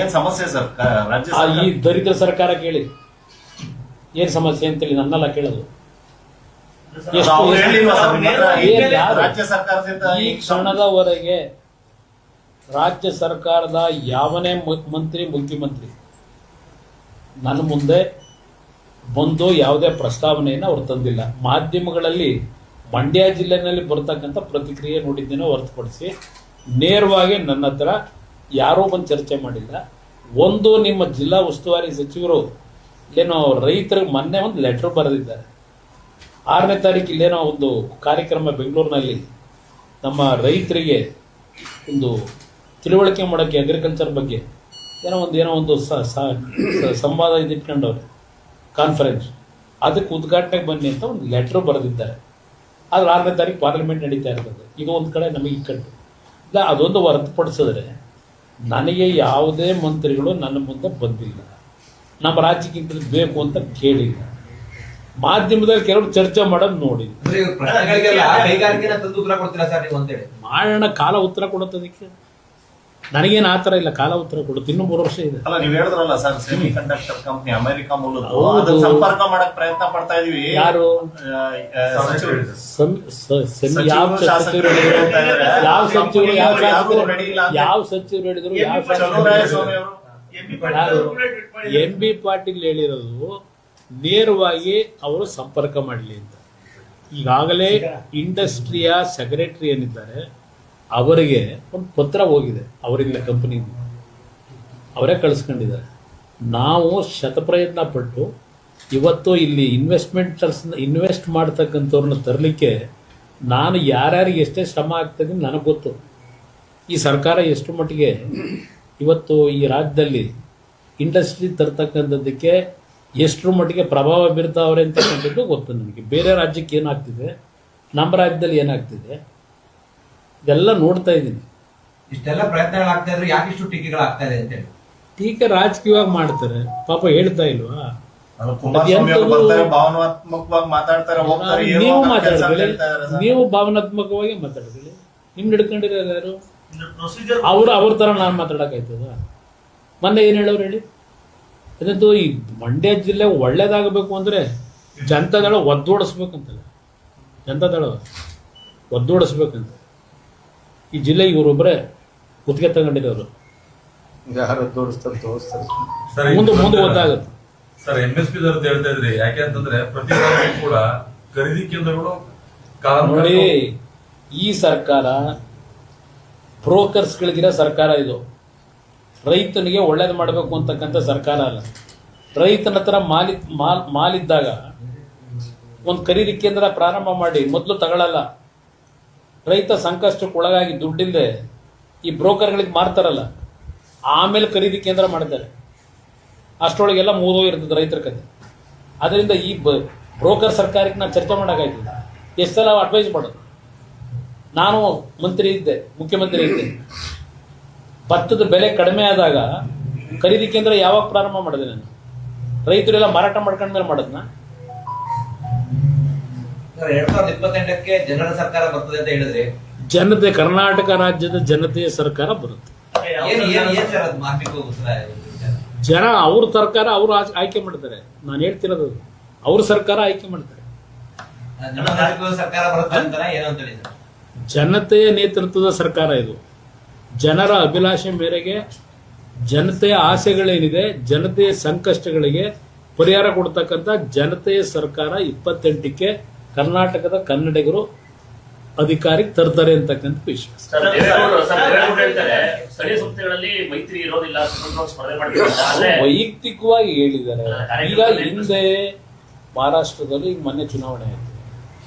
ಏನ್ ಸಮಸ್ಯೆ ಸರ್ ರಾಜ್ಯ ಈ ದರಿದ್ರ ಸರ್ಕಾರ ಕೇಳಿ ಏನ್ ಸಮಸ್ಯೆ ಅಂತೇಳಿ ನನ್ನೆಲ್ಲ ಕೇಳೋದು. ರಾಜ್ಯ ಸರ್ಕಾರದಿಂದ ಈ ಕ್ಷಣದವರೆಗೆ ರಾಜ್ಯ ಸರ್ಕಾರದ ಯಾವನೇ ಮುಖ್ಯಮಂತ್ರಿ ನನ್ನ ಮುಂದೆ ಬಂದು ಯಾವುದೇ ಪ್ರಸ್ತಾವನೆಯನ್ನು ಅವರು ತಂದಿಲ್ಲ. ಮಾಧ್ಯಮಗಳಲ್ಲಿ ಮಂಡ್ಯ ಜಿಲ್ಲೆನಲ್ಲಿ ಬರ್ತಕ್ಕಂಥ ಪ್ರತಿಕ್ರಿಯೆ ನೋಡಿದ್ದೇನೆ ಹೊರತುಪಡಿಸಿ ನೇರವಾಗಿ ನನ್ನ ಹತ್ರ ಯಾರೂ ಬಂದು ಚರ್ಚೆ ಮಾಡಿಲ್ಲ. ಒಂದು ನಿಮ್ಮ ಜಿಲ್ಲಾ ಉಸ್ತುವಾರಿ ಸಚಿವರು ಇಲ್ಲೇನೋ ರೈತರಿಗೆ ಮೊನ್ನೆ ಒಂದು ಲೆಟರ್ ಬರೆದಿದ್ದಾರೆ. 6ನೇ ತಾರೀಕು ಇಲ್ಲೇನೋ ಒಂದು ಕಾರ್ಯಕ್ರಮ ಬೆಂಗಳೂರಿನಲ್ಲಿ ನಮ್ಮ ರೈತರಿಗೆ ಒಂದು ತಿಳುವಳಿಕೆ ಮಾಡೋಕ್ಕೆ ಅಗ್ರಿಕಲ್ಚರ್ ಬಗ್ಗೆ ಏನೋ ಒಂದು ಸಂವಾದ ಇಟ್ಕೊಂಡವ್ರೆ, ಕಾನ್ಫರೆನ್ಸ್, ಅದಕ್ಕೆ ಉದ್ಘಾಟನೆಗೆ ಬನ್ನಿ ಅಂತ ಒಂದು ಲೆಟರ್ ಬರೆದಿದ್ದಾರೆ. ಆದ್ರೆ 6ನೇ ತಾರೀಕು ಪಾರ್ಲಿಮೆಂಟ್ ನಡೀತಾ ಇರ್ತದೆ. ಇದು ಒಂದು ಕಡೆ ನಮಗೆ ಇಕ್ಕಟ್ಟು ಇಲ್ಲ. ಅದೊಂದು ಹೊರತುಪಡಿಸಿದ್ರೆ ನನಗೆ ಯಾವುದೇ ಮಂತ್ರಿಗಳು ನನ್ನ ಮುಂದೆ ಬಂದಿಲ್ಲ, ನಮ್ಮ ರಾಜ್ಯಕ್ಕೆ ಇಂಥದ್ದು ಬೇಕು ಅಂತ ಕೇಳಿಲ್ಲ. ಮಾಧ್ಯಮದಲ್ಲಿ ಕೆಲವರು ಚರ್ಚೆ ಮಾಡೋದು ನೋಡಿ ಮಾಡೋಣ, ಕಾಲ ಉತ್ತರ ಕೊಡುತ್ತದಕ್ಕೆ ನನಗೇನು ಆ ಥರ ಇಲ್ಲ. ಕಾಲ ಉತ್ತರ ಕೊಡುತ್ತೆ, ಇನ್ನೂ 3 ವರ್ಷ ಇದೆ. ಅಲ್ಲ, ನೀವು ಹೇಳಿದ್ರಲ್ಲ sir, semi conductor company America ಮೂಲದ ಸಂಪರ್ಕ ಮಾಡಕ್ ಪ್ರಯತ್ನ ಪಡ್ತಾ ಇದೀವಿ. ಯಾರು ಯಾವ ಸಚಿವರು ಹೇಳಿದ್ರು? ಎಂ.ಬಿ. ಪಾಟೀಲ್ ಹೇಳಿರೋದು ನೇರವಾಗಿ ಅವರು ಸಂಪರ್ಕ ಮಾಡಲಿ ಅಂತ. ಈಗಾಗಲೇ ಇಂಡಸ್ಟ್ರಿಯ ಸೆಕ್ರೆಟರಿ ಏನಿದ್ದಾರೆ ಅವರಿಗೆ ಒಂದು ಪತ್ರ ಹೋಗಿದೆ, ಅವರಿಂದ ಕಂಪನಿಯಿಂದ ಅವರೇ ಕಳಿಸ್ಕೊಂಡಿದ್ದಾರೆ. ನಾವು ಶತಪ್ರಯತ್ನ ಪಟ್ಟು ಇವತ್ತು ಇಲ್ಲಿ ಇನ್ವೆಸ್ಟ್ ಮಾಡ್ತಕ್ಕಂಥವ್ರನ್ನ ತರಲಿಕ್ಕೆ ನಾನು ಯಾರ್ಯಾರಿಗೆ ಎಷ್ಟೇ ಶ್ರಮ ಆಗ್ತದೆ ನನಗೆ ಗೊತ್ತು. ಈ ಸರ್ಕಾರ ಎಷ್ಟು ಮಟ್ಟಿಗೆ ಇವತ್ತು ಈ ರಾಜ್ಯದಲ್ಲಿ ಇಂಡಸ್ಟ್ರಿ ತರ್ತಕ್ಕಂಥದ್ದಕ್ಕೆ ಎಷ್ಟರ ಮಟ್ಟಿಗೆ ಪ್ರಭಾವ ಬೀರ್ತಾವ್ರೆ ಅಂತಕ್ಕಂಥದ್ದು ಗೊತ್ತು ನನಗೆ. ಬೇರೆ ರಾಜ್ಯಕ್ಕೆ ಏನಾಗ್ತಿದೆ, ನಮ್ಮ ರಾಜ್ಯದಲ್ಲಿ ಏನಾಗ್ತಿದೆ ಇದೆಲ್ಲ ನೋಡ್ತಾ ಇದ್ದೀನಿ. ಇಷ್ಟೆಲ್ಲ ಪ್ರಯತ್ನಗಳಾಗ್ತಾ ಇದ್ರು, ಯಾಕಿಷ್ಟು ಟೀಕೆಗಳಾಗ್ತಾ ಇದೆ ಅಂತೇಳಿ ಟೀಕೆ ರಾಜಕೀಯವಾಗಿ ಮಾಡ್ತಾರೆ. ಪಾಪ ಹೇಳ್ತಾ ಇಲ್ವಾ? ನೀವು ಮಾತಾಡ್ಕೊಳ್ಳಿ, ನೀವು ಭಾವನಾತ್ಮಕವಾಗಿ ಮಾತಾಡ್ಕೊಳ್ಳಿ. ನಿಮ್ ಹಿಡ್ಕೊಂಡಿರೋ ಯಾರು? ಅವ್ರ ತರ ನಾನು ಮಾತಾಡಕ್ಕಾಯ್ತದ? ಮೊನ್ನೆ ಏನ್ ಹೇಳೋರು ಹೇಳಿ? ಅದಂತೂ ಈ ಮಂಡ್ಯ ಜಿಲ್ಲೆ ಒಳ್ಳೇದಾಗಬೇಕು ಅಂದ್ರೆ ಜನತಾದಳ ಒದ್ದೋಡಿಸ್ಬೇಕಂತಲ್ಲ, ಜನತಾದಳ ಒದ್ದೋಡಿಸ್ಬೇಕಂತ. ಈ ಜಿಲ್ಲೆ ಇವರೊಬ್ಬರೇ ಗುತ್ತಿಗೆ ತಗೊಂಡಿರೋರು. ಮುಂದೆ ಗೊತ್ತಾಗುತ್ತೆ ಸರ್. MSP ಹೇಳ್ತಾ ಇದ್ರಿ, ಯಾಕೆ ಅಂತಂದ್ರೆ ಪ್ರತಿ ಕೂಡ ಖರೀದಿ ಕೇಂದ್ರಗಳು ನೋಡಿ. ಈ ಸರ್ಕಾರ ಬ್ರೋಕರ್ಸ್ಗಳಿಗಿರೋ ಸರ್ಕಾರ ಇದು. ರೈತನಿಗೆ ಒಳ್ಳೇದು ಮಾಡಬೇಕು ಅಂತಕ್ಕಂಥ ಸರ್ಕಾರ ಅಲ್ಲ. ರೈತನ ಹತ್ರ ಮಾಲಿದ್ದಾಗ ಒಂದು ಖರೀದಿ ಕೇಂದ್ರ ಪ್ರಾರಂಭ ಮಾಡಿ ಮೊದಲು ತಗೊಳ್ಳಲ್ಲ. ರೈತ ಸಂಕಷ್ಟಕ್ಕೆ ಒಳಗಾಗಿ ದುಡ್ಡಿಲ್ಲದೆ ಈ ಬ್ರೋಕರ್ಗಳಿಗೆ ಮಾರ್ತಾರಲ್ಲ, ಆಮೇಲೆ ಖರೀದಿ ಕೇಂದ್ರ ಮಾಡ್ತಾರೆ. ಅಷ್ಟರೊಳಗೆಲ್ಲ ಮುಗಿದೋಗಿರ್ತದೆ ರೈತರ ಕತೆ. ಅದರಿಂದ ಈ ಬ್ರೋಕರ್ ಸರ್ಕಾರಕ್ಕೆ ನಾನು ಚರ್ಚೆ ಮಾಡೋಕ್ಕಾಯ್ತಿಲ್ಲ. ಎಷ್ಟು ಸಲ ಅಡ್ವೈಸ್ ಮಾಡೋದು. ನಾನು ಮಂತ್ರಿ ಇದ್ದೆ, ಮುಖ್ಯಮಂತ್ರಿ ಇದ್ದೆ. ಭತ್ತದ ಬೆಲೆ ಕಡಿಮೆ ಆದಾಗ ಖರೀದಿ ಕೇಂದ್ರ ಯಾವಾಗ ಪ್ರಾರಂಭ ಮಾಡಿದೆ ನಾನು? ರೈತರೆಲ್ಲ ಮಾರಾಟ ಮಾಡ್ಕೊಂಡ್ಮೇಲೆ ಮಾಡೋದ್ನ. 2028ಕ್ಕೆ ಜನರ ಸರ್ಕಾರ ಬರ್ತದೆ ಅಂತ ಹೇಳಿದ್ರೆ ಜನತೆ, ಕರ್ನಾಟಕ ರಾಜ್ಯದ ಜನತೆಯ ಸರ್ಕಾರ ಬರುತ್ತೆ. ಜನ ಅವ್ರ ಸರ್ಕಾರ ಅವರು ಆಯ್ಕೆ ಮಾಡ್ತಾರೆ. ನಾನು ಹೇಳ್ತಿರೋದು ಅವ್ರ ಸರ್ಕಾರ ಆಯ್ಕೆ ಮಾಡ್ತಾರೆ. ಜನತೆಯ ನೇತೃತ್ವದ ಸರ್ಕಾರ ಇದು. ಜನರ ಅಭಿಲಾಷೆ ಮೇರೆಗೆ ಜನತೆಯ ಆಸೆಗಳೇನಿದೆ, ಜನತೆಯ ಸಂಕಷ್ಟಗಳಿಗೆ ಪರಿಹಾರ ಕೊಡ್ತಕ್ಕಂಥ ಜನತೆಯ ಸರ್ಕಾರ 28ಕ್ಕೆ ಕರ್ನಾಟಕದ ಕನ್ನಡಿಗರು ಅಧಿಕಾರಿಗೆ ತರ್ತಾರೆ ಅಂತಕ್ಕಂಥ ವಿಶ್ವಾಸ. ವೈಯಕ್ತಿಕವಾಗಿ ಹೇಳಿದ್ದಾರೆ. ಈಗ ಹಿಂದೆ ಮಹಾರಾಷ್ಟ್ರದಲ್ಲಿ ಈಗ ಮೊನ್ನೆ ಚುನಾವಣೆ ಆಯಿತು.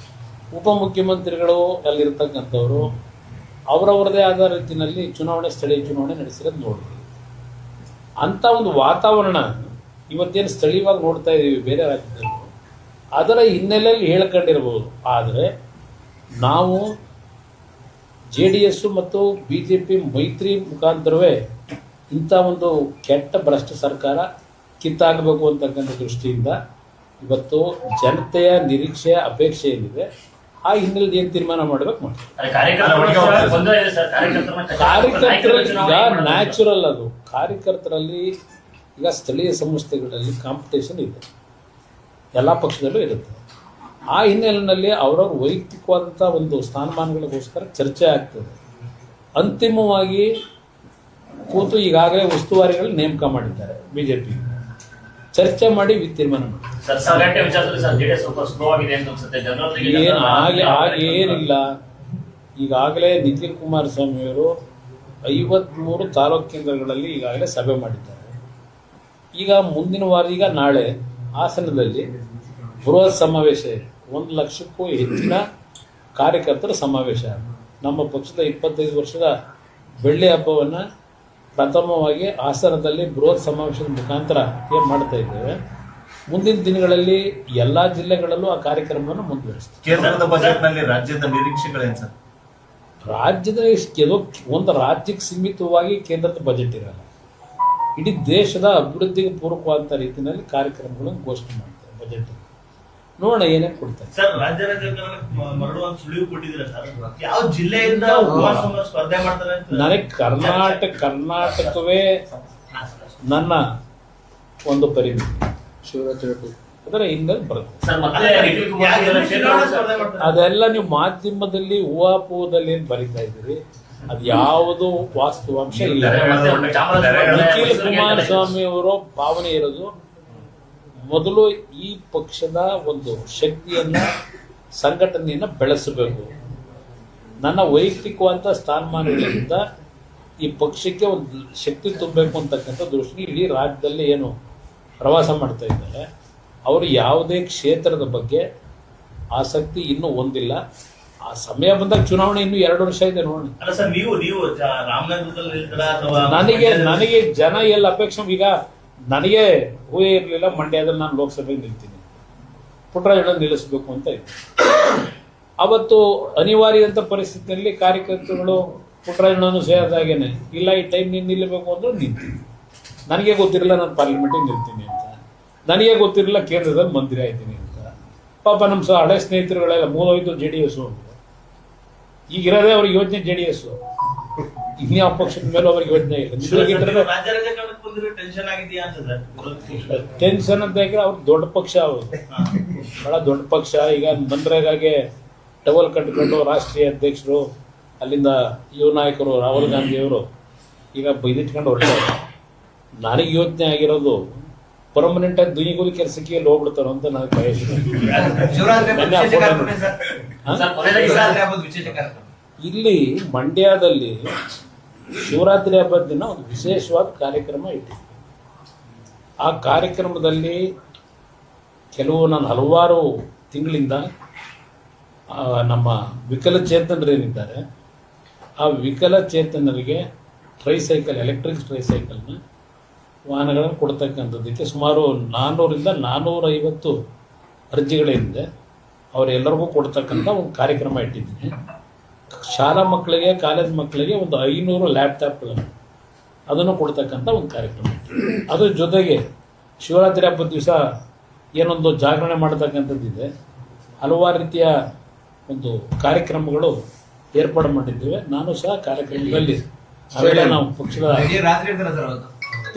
ಉಪಮುಖ್ಯಮಂತ್ರಿಗಳು ಅಲ್ಲಿರ್ತಕ್ಕಂಥವ್ರು ಅವರವರದೇ ಆದ ರೀತಿಯಲ್ಲಿ ಸ್ಥಳೀಯ ಚುನಾವಣೆ ನಡೆಸಿರೋದು ನೋಡಿದ್ವಿ. ಅಂತ ಒಂದು ವಾತಾವರಣ ಇವತ್ತೇನು ಸ್ಥಳೀಯವಾಗಿ ನೋಡ್ತಾ ಇದ್ದೀವಿ ಬೇರೆ ರಾಜ್ಯದಲ್ಲಿ, ಅದರ ಹಿನ್ನೆಲೆಯಲ್ಲಿ ಹೇಳ್ಕೊಂಡಿರ್ಬೋದು. ಆದರೆ ನಾವು JDS ಮತ್ತು BJP ಮೈತ್ರಿ ಮುಖಾಂತರವೇ ಇಂಥ ಒಂದು ಕೆಟ್ಟ ಭ್ರಷ್ಟ ಸರ್ಕಾರ ಕಿತ್ತಾಗಬೇಕು ಅಂತಕ್ಕಂಥ ದೃಷ್ಟಿಯಿಂದ ಇವತ್ತು ಜನತೆಯ ನಿರೀಕ್ಷೆ, ಅಪೇಕ್ಷೆ ಏನಿದೆ ಆ ಹಿನ್ನೆಲೆಯಲ್ಲಿ ಏನು ತೀರ್ಮಾನ ಮಾಡ್ಬೇಕು ಮಾಡಿ. ಕಾರ್ಯಕರ್ತರಲ್ಲಿ ಈಗ ನ್ಯಾಚುರಲ್ ಅದು. ಕಾರ್ಯಕರ್ತರಲ್ಲಿ ಈಗ ಸ್ಥಳೀಯ ಸಂಸ್ಥೆಗಳಲ್ಲಿ ಕಾಂಪಿಟೇಷನ್ ಇದೆ, ಎಲ್ಲ ಪಕ್ಷದಲ್ಲೂ ಇರುತ್ತೆ. ಆ ಹಿನ್ನೆಲೆಯಲ್ಲಿ ಅವರವ್ರ ವೈಯಕ್ತಿಕವಾದಂಥ ಒಂದು ಸ್ಥಾನಮಾನಗಳಿಗೋಸ್ಕರ ಚರ್ಚೆ ಆಗ್ತದೆ. ಅಂತಿಮವಾಗಿ ಕೂತು ಈಗಾಗಲೇ ಉಸ್ತುವಾರಿಗಳು ನೇಮಕ ಮಾಡಿದ್ದಾರೆ ಬಿಜೆಪಿ, ಚರ್ಚೆ ಮಾಡಿ ತೀರ್ಮಾನ ಮಾಡಿ. ಏನಿಲ್ಲ, ಈಗಾಗಲೇ ನಿಖಿಲ್ ಕುಮಾರಸ್ವಾಮಿ ಅವರು 53 ತಾಲೂಕು ಕೇಂದ್ರಗಳಲ್ಲಿ ಈಗಾಗಲೇ ಸಭೆ ಮಾಡಿದ್ದಾರೆ. ಈಗ ಮುಂದಿನ ವಾರ, ಈಗ ನಾಳೆ ಹಾಸನದಲ್ಲಿ ಬೃಹತ್ ಸಮಾವೇಶ ಇದೆ. 1 ಲಕ್ಷಕ್ಕೂ ಹೆಚ್ಚಿನ ಕಾರ್ಯಕರ್ತರ ಸಮಾವೇಶ. ನಮ್ಮ ಪಕ್ಷದ 25 ವರ್ಷದ ಬೆಳ್ಳಿ ಹಬ್ಬವನ್ನು ಪ್ರಥಮವಾಗಿ ಹಾಸನದಲ್ಲಿ ಬೃಹತ್ ಸಮಾವೇಶದ ಮುಖಾಂತರ ಏನು ಮಾಡ್ತಾ ಇದ್ದೇವೆ. ಮುಂದಿನ ದಿನಗಳಲ್ಲಿ ಎಲ್ಲ ಜಿಲ್ಲೆಗಳಲ್ಲೂ ಆ ಕಾರ್ಯಕ್ರಮವನ್ನು ಮುಂದುವರಿಸ್ತೀವಿ. ಕೇಂದ್ರದ ಬಜೆಟ್ನಲ್ಲಿ ರಾಜ್ಯದ ನಿರೀಕ್ಷೆಗಳೇನು ಸರ್? ರಾಜ್ಯದ ಒಂದು ರಾಜ್ಯಕ್ಕೆ ಸೀಮಿತವಾಗಿ ಕೇಂದ್ರದ ಬಜೆಟ್ ಇರಲ್ಲ. ಇಡೀ ದೇಶದ ಅಭಿವೃದ್ಧಿಗೆ ಪೂರಕವಾದಂಥ ರೀತಿಯಲ್ಲಿ ಕಾರ್ಯಕ್ರಮಗಳನ್ನು ಘೋಷಣೆ ಮಾಡ್ತಾರೆ ಬಜೆಟ್. ನೋಡೋಣ ಏನೇನು ಕೊಡ್ತಾರೆ. ಸರ್, ರಾಜ್ಯ ಮರಳುವಂತ ಸುಳಿವು ಕೊಟ್ಟಿದ್ದೀರಾ ಸರ್? ಯಾವ ಜಿಲ್ಲೆಯಿಂದ ಸ್ಪರ್ಧೆ ಮಾಡ್ತಾರೆ? ನನಗೆ ಕರ್ನಾಟಕವೇ ನನ್ನ ಒಂದು ಪರಿಮಿತಿ. ಅದರ ಹಿಂದೆ ಬರುತ್ತೆ. ಅದೆಲ್ಲ ನೀವು ಮಾಧ್ಯಮದಲ್ಲಿ ಊಹಾಪೋಹದಲ್ಲಿ ಏನು ಬರೀತಾ ಇದ್ದೀರಿ, ಅದು ಯಾವುದು ವಾಸ್ತವಾಂಶ ಇಲ್ಲ. ನಿಖಿಲ್ ಕುಮಾರಸ್ವಾಮಿ ಅವರ ಭಾವನೆ ಇರೋದು, ಮೊದಲು ಈ ಪಕ್ಷದ ಒಂದು ಶಕ್ತಿಯನ್ನ, ಸಂಘಟನೆಯನ್ನ ಬೆಳೆಸಬೇಕು. ನನ್ನ ವೈಯಕ್ತಿಕವಾದ ಸ್ಥಾನಮಾನಗಳಿಂದ ಈ ಪಕ್ಷಕ್ಕೆ ಒಂದು ಶಕ್ತಿ ತುಂಬಬೇಕು ಅಂತಕ್ಕಂಥ ದೃಷ್ಟಿ ಇಡೀ ರಾಜ್ಯದಲ್ಲಿ ಏನು ಪ್ರವಾಸ ಮಾಡ್ತಾ ಇದ್ದಾರೆ. ಅವರು ಯಾವುದೇ ಕ್ಷೇತ್ರದ ಬಗ್ಗೆ ಆಸಕ್ತಿ ಇನ್ನೂ ಹೊಂದಿಲ್ಲ. ಆ ಸಮಯ ಬಂದಾಗ ಚುನಾವಣೆ ಇನ್ನೂ 2 ವರ್ಷ ಇದೆ, ನೋಡಿ. ಅಲ್ಲ ಸರ್, ನೀವು ರಾಮನಗರದಲ್ಲಿ ನನಗೆ ಜನ ಎಲ್ಲ ಅಪೇಕ್ಷೆ. ಈಗ ನನಗೆ ಊಹೆ ಇರಲಿಲ್ಲ ಮಂಡ್ಯದಲ್ಲಿ ನಾನು ಲೋಕಸಭೆಗೆ ನಿಲ್ತೀನಿ, ಪುಟ್ಟರಾಜಣ್ಣ ನಿಲ್ಲಿಸಬೇಕು ಅಂತ ಇತ್ತು. ಅವತ್ತು ಅನಿವಾರ್ಯಂತ ಪರಿಸ್ಥಿತಿಯಲ್ಲಿ ಕಾರ್ಯಕರ್ತರುಗಳು ಪುಟ್ಟರಾಜಣ್ಣನು ಸೇರಿದಾಗೇನೆ, ಇಲ್ಲ ಈ ಟೈಮ್ ನೀನು ನಿಲ್ಲಬೇಕು ಅಂದ್ರೆ ನಿಲ್ತೀನಿ. ನನಗೆ ಗೊತ್ತಿರಲಿಲ್ಲ ನಾನು ಪಾರ್ಲಿಮೆಂಟಿಗೆ ನಿಲ್ತೀನಿ ಅಂತ, ನನಗೆ ಗೊತ್ತಿರಲಿಲ್ಲ ಕೇಂದ್ರದಲ್ಲಿ ಮಂತ್ರಿ ಆಯ್ತೀನಿ ಅಂತ. ಪಾಪ ನಮ್ಮ ಹಳೆ ಸ್ನೇಹಿತರುಗಳೆಲ್ಲ ಮೂಲೋಯ್ತು JDS ಅಂತ. ಈಗಿರೋದೇ ಅವ್ರಿಗೆ ಯೋಚನೆ JDS, ಇನ್ಯಾವ ಪಕ್ಷದ ಮೇಲೂ ಅವ್ರಿಗೆ ಯೋಚನೆ ಇಲ್ಲ. ಟೆನ್ಷನ್ ಅಂತ ಅವ್ರು ದೊಡ್ಡ ಪಕ್ಷ, ಅವರು ಬಹಳ ದೊಡ್ಡ ಪಕ್ಷ. ಈಗ ಮನ್ರೇಗಾಗೆ ಟವಲ್ ಕಟ್ಕೊಂಡು ರಾಷ್ಟ್ರೀಯ ಅಧ್ಯಕ್ಷರು, ಅಲ್ಲಿಂದ ಯುವ ನಾಯಕರು ರಾಹುಲ್ ಗಾಂಧಿಯವರು ಈಗ ಬೈದಿಟ್ಕೊಂಡು ಹೊರಟಾರೆ. ನನಗೆ ಯೋಚನೆ ಆಗಿರೋದು ಪರ್ಮನೆಂಟ್ ಆಗಿ ದುನಿಗೋಲಿ ಕೆಲಸಕ್ಕೆ ಎಲ್ಲಿ ಹೋಗ್ಬಿಡ್ತಾರೋ ಅಂತ ನನಗೆ ಭಯ. ಇಲ್ಲಿ ಮಂಡ್ಯದಲ್ಲಿ ಶಿವರಾತ್ರಿ ಹಬ್ಬದ ದಿನ ಒಂದು ವಿಶೇಷವಾದ ಕಾರ್ಯಕ್ರಮ ಇಟ್ಟಿದೆ. ಆ ಕಾರ್ಯಕ್ರಮದಲ್ಲಿ ನಾನು ಹಲವಾರು ತಿಂಗಳಿಂದ ನಮ್ಮ ವಿಕಲಚೇತನರೇನಿದ್ದಾರೆ ಆ ವಿಕಲಚೇತನರಿಗೆ ಟ್ರೈಸೈಕಲ್, ಎಲೆಕ್ಟ್ರಿಕ್ ಟ್ರೈಸೈಕಲ್ನ ವಾಹನಗಳನ್ನು ಕೊಡ್ತಕ್ಕಂಥದ್ದಕ್ಕೆ ಸುಮಾರು 400ರಿಂದ 450 ಅರ್ಜಿಗಳೇನಿದೆ ಅವರೆಲ್ಲರಿಗೂ ಕೊಡ್ತಕ್ಕಂಥ ಒಂದು ಕಾರ್ಯಕ್ರಮ ಇಟ್ಟಿದ್ದೀನಿ. ಶಾಲಾ ಮಕ್ಕಳಿಗೆ, ಕಾಲೇಜ್ ಮಕ್ಕಳಿಗೆ ಒಂದು 500 ಲ್ಯಾಪ್ಟಾಪ್ಗಳನ್ನು ಅದನ್ನು ಕೊಡ್ತಕ್ಕಂಥ ಒಂದು ಕಾರ್ಯಕ್ರಮ ಇಟ್ಟಿದ್ದೀನಿ. ಅದ್ರ ಜೊತೆಗೆ ಶಿವರಾತ್ರಿ ಹಬ್ಬದ ದಿವಸ ಏನೊಂದು ಜಾಗರಣೆ ಮಾಡತಕ್ಕಂಥದ್ದಿದೆ. ಹಲವಾರು ರೀತಿಯ ಒಂದು ಕಾರ್ಯಕ್ರಮಗಳು ಏರ್ಪಾಡು ಮಾಡಿದ್ದೇವೆ. ನಾನು ಸಹ ಕಾರ್ಯಕ್ರಮದಲ್ಲಿ ಅವೆಲ್ಲ ನಾವು ಪಕ್ಷದ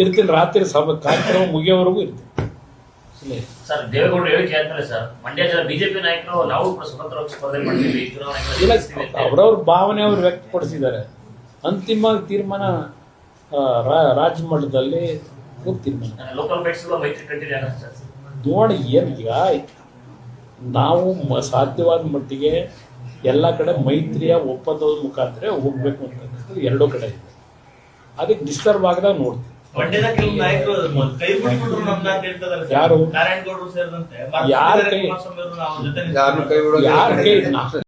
ಇರ್ತೀನಿ. ರಾತ್ರಿ ಸಭೆ ಕಾರ್ಯಕ್ರಮ ಮುಗಿಯೋವರೆಗೂ ಇರ್ತೀನಿ. ಸರ್, ದೇವೇಗೌಡರು ಹೇಳಿಕೆ ಆದ್ಮೇಲೆ ಸರ್ ಮಂಡ್ಯ ಜಿಲ್ಲಾ ಬಿಜೆಪಿ ನಾಯಕರು ನಾವು ಸ್ವತಂತ್ರವಾಗಿ ಸ್ಪರ್ಧೆ ಮಾಡ್ತೀವಿ ಚುನಾವಣೆ, ಅವರವ್ರ ಭಾವನೆ ಅವರು ವ್ಯಕ್ತಪಡಿಸಿದ್ದಾರೆ. ಅಂತಿಮ ತೀರ್ಮಾನ ರಾಜ್ಯ ಮಟ್ಟದಲ್ಲಿ ತೀರ್ಮಾನ. ಲೋಕಲ್ ಫೈಟ್ಸ್ ಮೈತ್ರಿ ಕಂಟಿನ್ಯೂ ಆಗುತ್ತೆ ಸರ್. ನೋಡಿ, ಏನು ಈಗ ನಾವು ಸಾಧ್ಯವಾದ ಮಟ್ಟಿಗೆ ಎಲ್ಲ ಕಡೆ ಮೈತ್ರಿಯ ಒಪ್ಪಂದದ ಮುಖಾಂತರ ಹೋಗ್ಬೇಕು ಅಂತಕ್ಕಂಥದ್ದು 2 ಕಡೆ ಇದೆ. ಅದಕ್ಕೆ ಡಿಸ್ಟರ್ಬ್ ಆಗದಾಗ ನೋಡ್ತೀವಿ. ಮಂಡ್ಯದ ಕೆಲವು ನಾಯಕರು ಕೈ ಬಿಟ್ಬಿಟ್ರು ನಮ್ನ ಅಂತ ಹೇಳ್ತಿದ್ದಾರೆ. ಯಾರು? ನಾರಾಯಣಗೌಡರು ಸೇರಿದಂತೆ ಯಾರ ಕೈ